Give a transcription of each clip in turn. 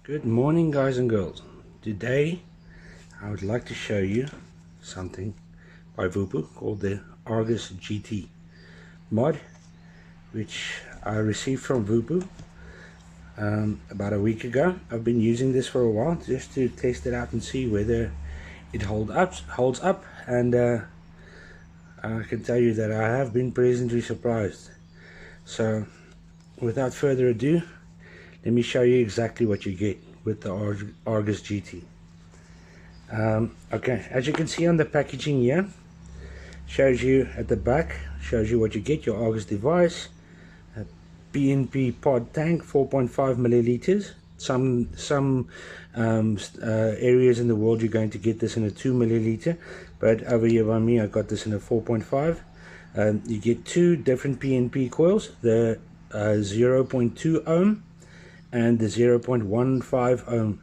Good morning, guys and girls. Today I would like to show you something by Voopoo called the Argus GT mod, which I received from Voopoo about a week ago. I've been using this for a while just to test it out and see whether it holds up, and I can tell you that I have been pleasantly surprised. So without further ado, let me show you exactly what you get with the Argus GT. Okay, as you can see on the packaging here, shows you at the back, shows you what you get: your Argus device, a PNP pod tank, 4.5 milliliters. Some areas in the world you're going to get this in a 2 milliliter, but over here by me I got this in a 4.5. You get two different PNP coils, the 0.2 ohm and the 0.15 ohm,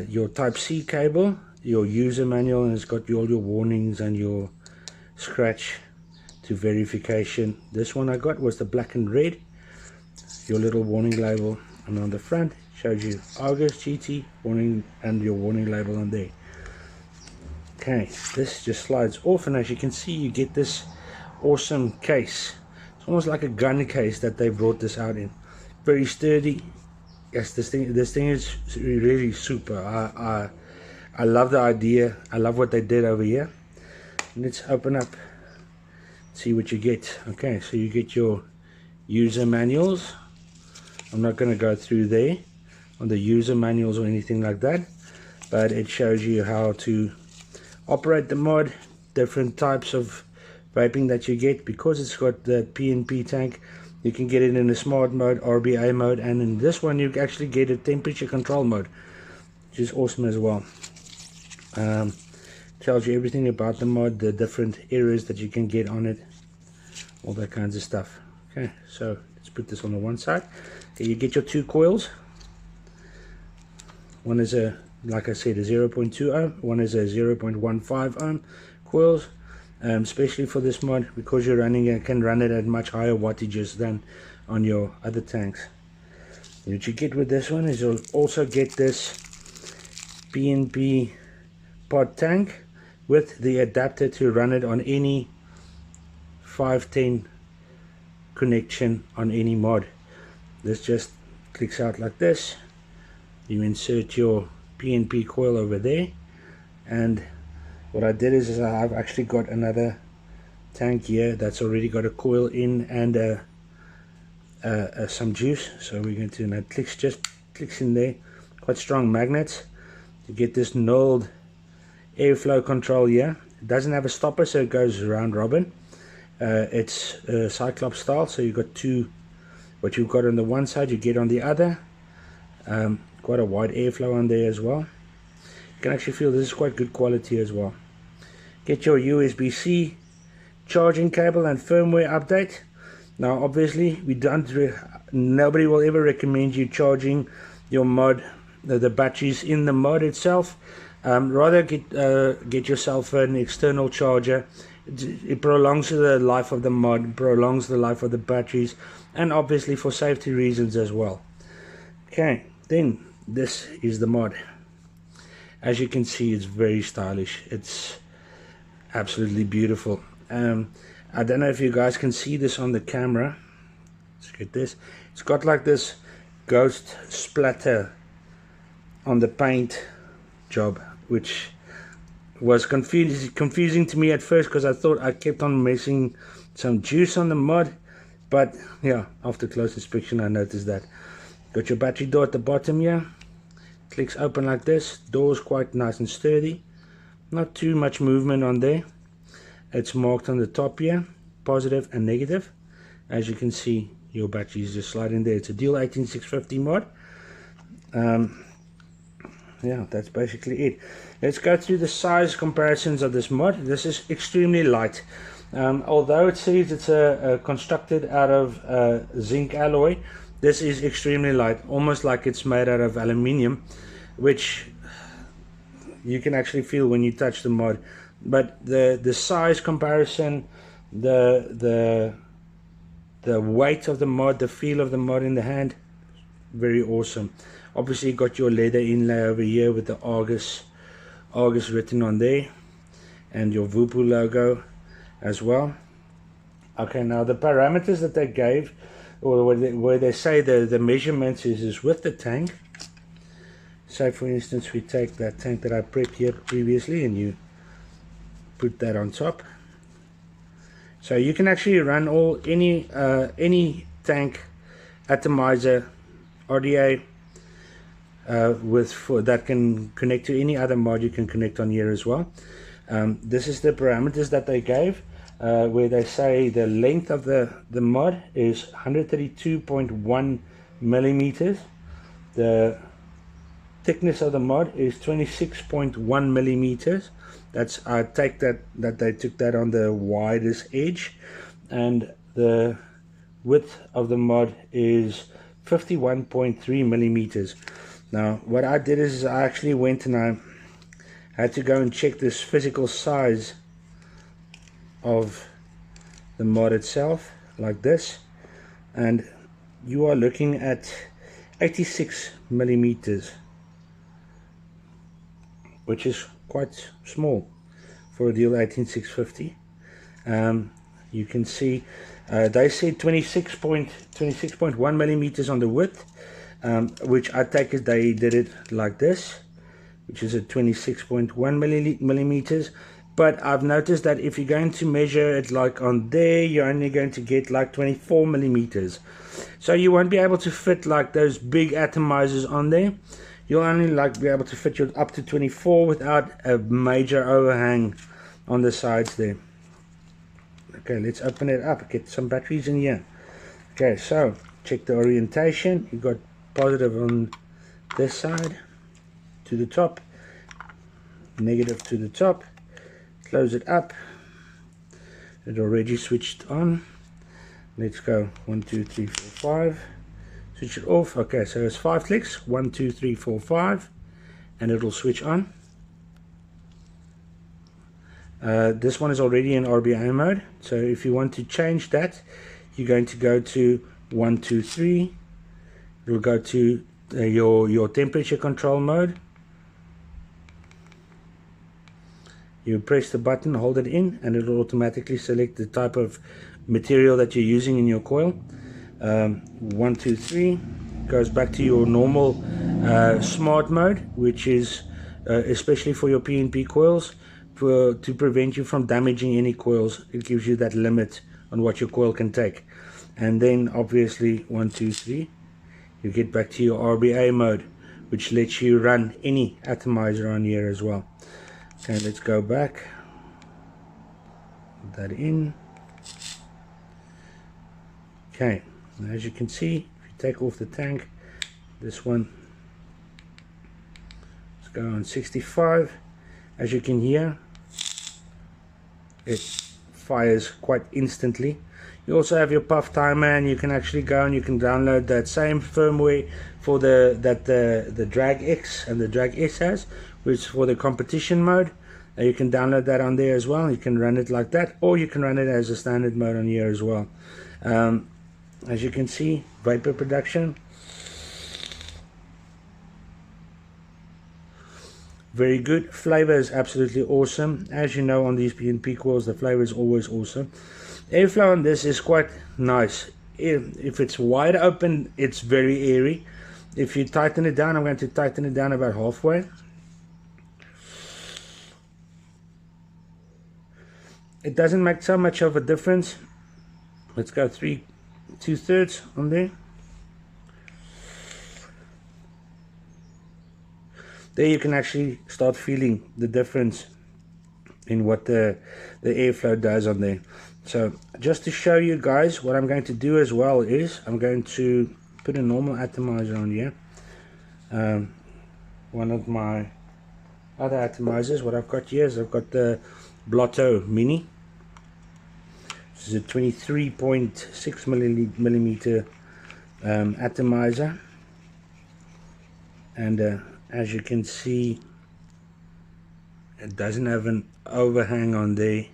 your type C cable, your user manual, and it's got all your warnings and your scratch to verification. This one I got was the black and red, your little warning label, and on the front shows you Argus GT warning and your warning label on there. Okay, this just slides off, and as you can see you get this awesome case. It's almost like a gun case that they brought this out in. Very sturdy. Yes, this thing is really super. I love the idea. I love what they did over here. Let's open up, see what you get. Okay, so you get your user manuals. I'm not going to go through there on the user manuals or anything like that, but it shows you how to operate the mod, different types of vaping that you get. Because it's got the PNP tank, you can get it in a smart mode, RBA mode, and in this one you actually get a temperature control mode, which is awesome as well. Tells you everything about the mod, the different areas that you can get on it, all that kinds of stuff. Okay, so let's put this on the one side. Okay, you get your two coils. One is a, like I said, a 0.2 ohm, one is a 0.15 ohm coils. Especially for this mod, because you're running it, can run it at much higher wattages than on your other tanks. What you get with this one is you'll also get this PNP pod tank with the adapter to run it on any 510 connection on any mod. This just clicks out like this. You insert your PNP coil over there, and what I did is I've actually got another tank here that's already got a coil in and some juice. So we're going to, now just clicks in there. Quite strong magnets to get this nulled airflow control here. It doesn't have a stopper, so it goes round robin. It's Cyclops style, so you've got two. What you've got on the one side you get on the other. Quite a wide airflow on there as well. You can actually feel this is quite good quality as well. Get your USB-C charging cable and firmware update. Now obviously nobody will ever recommend you charging your mod, the batteries in the mod itself. Rather get yourself an external charger. It prolongs the life of the mod, prolongs the life of the batteries, and obviously for safety reasons as well. Okay, then this is the mod. As you can see, it's very stylish. It's absolutely beautiful. I don't know if you guys can see this on the camera. Let's get this. It's got like this ghost splatter on the paint job, which was confusing to me at first, because I thought I kept on missing some juice on the mod, but yeah, after close inspection I noticed that. Got your battery door at the bottom here. Clicks open like this. Door's quite nice and sturdy. Not too much movement on there. It's marked on the top here, positive and negative. As you can see, your batteries just slide in there. It's a Deal 18650 mod. Yeah, that's basically it. Let's go through the size comparisons of this mod. This is extremely light. Although it says it's constructed out of zinc alloy, this is extremely light, almost like it's made out of aluminium, which you can actually feel when you touch the mod. But the size comparison, the weight of the mod, the feel of the mod in the hand, very awesome. Obviously you got your leather inlay over here with the Argus written on there, and your Voopoo logo as well. Okay, now the parameters that they gave, or where they say the measurements is with the tank. Say for instance we take that tank that I prepped here previously and you put that on top. So you can actually run any tank atomizer RDA that can connect to any other mod. You can connect on here as well. This is the parameters that they gave, where they say the length of the mod is 132.1 millimeters. The thickness of the mod is 26.1 millimeters. That's, I take that they took that on the widest edge, and the width of the mod is 51.3 millimeters. Now what I did is I actually went and I had to go and check this physical size of the mod itself, like this, and you are looking at 86 millimeters, which is quite small for a deal 18650. You can see they said 26.1 millimeters on the width, which I take as they did it like this, which is at 26.1 millimeters. But I've noticed that if you're going to measure it like on there, you're only going to get like 24 millimeters. So you won't be able to fit like those big atomizers on there. You'll only like be able to fit your up to 24 without a major overhang on the sides there. Okay, let's open it up, get some batteries in here. Okay, so check the orientation. You got positive on this side to the top, negative to the top. Close it up. It already switched on. Let's go 1 2 3 4 5. Switch it off. Okay, so it's 5 clicks, 1 2 3 4 5, and it'll switch on. This one is already in RBA mode, so if you want to change that, you're going to go to 1 2 3. It'll go to your temperature control mode. You press the button, hold it in, and it will automatically select the type of material that you're using in your coil. 1 2 3 goes back to your normal smart mode, which is especially for your PNP coils, to prevent you from damaging any coils. It gives you that limit on what your coil can take. And then obviously 1 2 3, you get back to your RBA mode, which lets you run any atomizer on here as well. Okay, let's go back, put that in. Okay, now as you can see, if you take off the tank, this one, let's go on 65. As you can hear, it fires quite instantly. You also have your puff timer, and you can actually go and you can download that same firmware for the Drag X and the Drag S has, which is for the competition mode. You can download that on there as well. You can run it like that, or you can run it as a standard mode on here as well. As you can see, vapor production, very good. Flavor is absolutely awesome. As you know, on these PNP coils, the flavor is always awesome. Airflow on this is quite nice. If it's wide open, it's very airy. If you tighten it down, I'm going to tighten it down about halfway. It doesn't make so much of a difference. Let's go 2/3 on there. There you can actually start feeling the difference in what the airflow does on there. So just to show you guys, what I'm going to do as well is I'm going to put a normal atomizer on here. One of my other atomizers, what I've got here is I've got the Blotto Mini. This is a 23.6 millimeter atomizer, and as you can see, it doesn't have an overhang on there,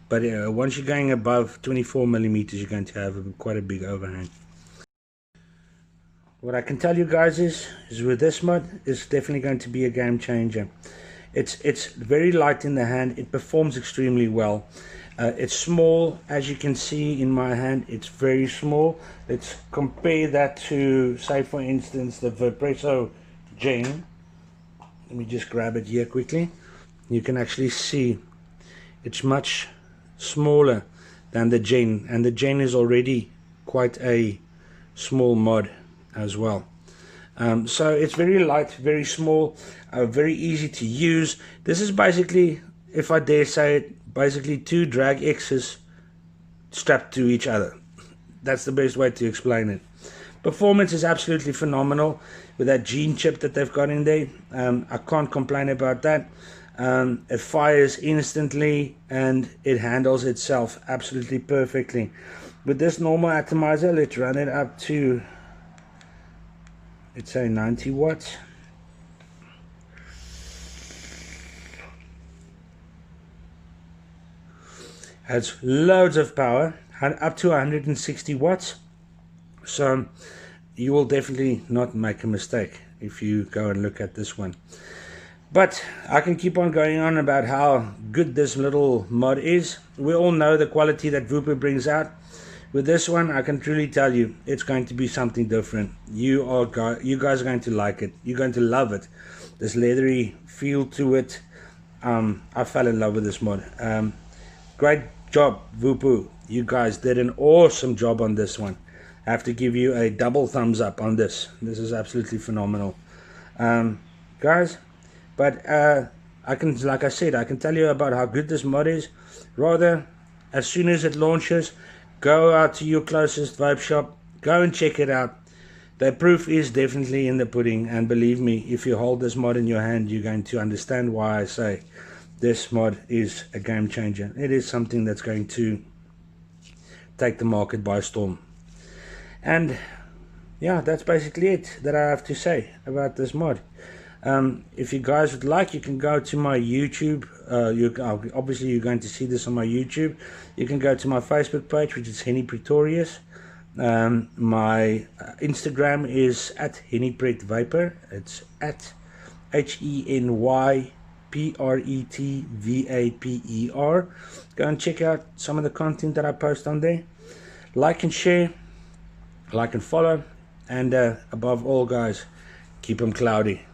but once you're going above 24 millimeters, you're going to have quite a big overhang. what I can tell you guys is with this mod, it's definitely going to be a game changer. It's very light in the hand. It performs extremely well. It's small, as you can see in my hand. It's very small. Let's compare that to, say for instance, the Voopoo Gen. Let me just grab it here quickly. You can actually see it's much smaller than the Gen, and the Gen is already quite a small mod as well. So it's very light, very small, very easy to use. This is basically, if I dare say it, basically two drag X's strapped to each other. That's the best way to explain it. Performance is absolutely phenomenal with that gene chip that they've got in there. I can't complain about that. It fires instantly and it handles itself absolutely perfectly. With this normal atomizer, let's run it up to, let's say 90 watts. Has loads of power, up to 160 watts. So you will definitely not make a mistake if you go and look at this one. But I can keep on going on about how good this little mod is. We all know the quality that Voopoo brings out. With this one, I can truly tell you, it's going to be something different. You guys are going to like it. You're going to love it. This leathery feel to it. I fell in love with this mod. Great job, Voopoo. You guys did an awesome job on this one. I have to give you a double thumbs up on this. This is absolutely phenomenal, guys. But I can, like I said, I can tell you about how good this mod is. Rather, as soon as it launches, go out to your closest vape shop, go and check it out. The proof is definitely in the pudding, and believe me, if you hold this mod in your hand, you're going to understand why I say this mod is a game changer. It is something that's going to take the market by storm. And yeah, that's basically it that I have to say about this mod. If you guys would like, you can go to my YouTube. Obviously you're going to see this on my YouTube. You can go to my Facebook page, which is Henny Pretorius. My Instagram is at HennyPretVaper. It's at HennyPretVaper. Go and check out some of the content that I post on there. Like and share, like and follow, and above all, guys, keep them cloudy.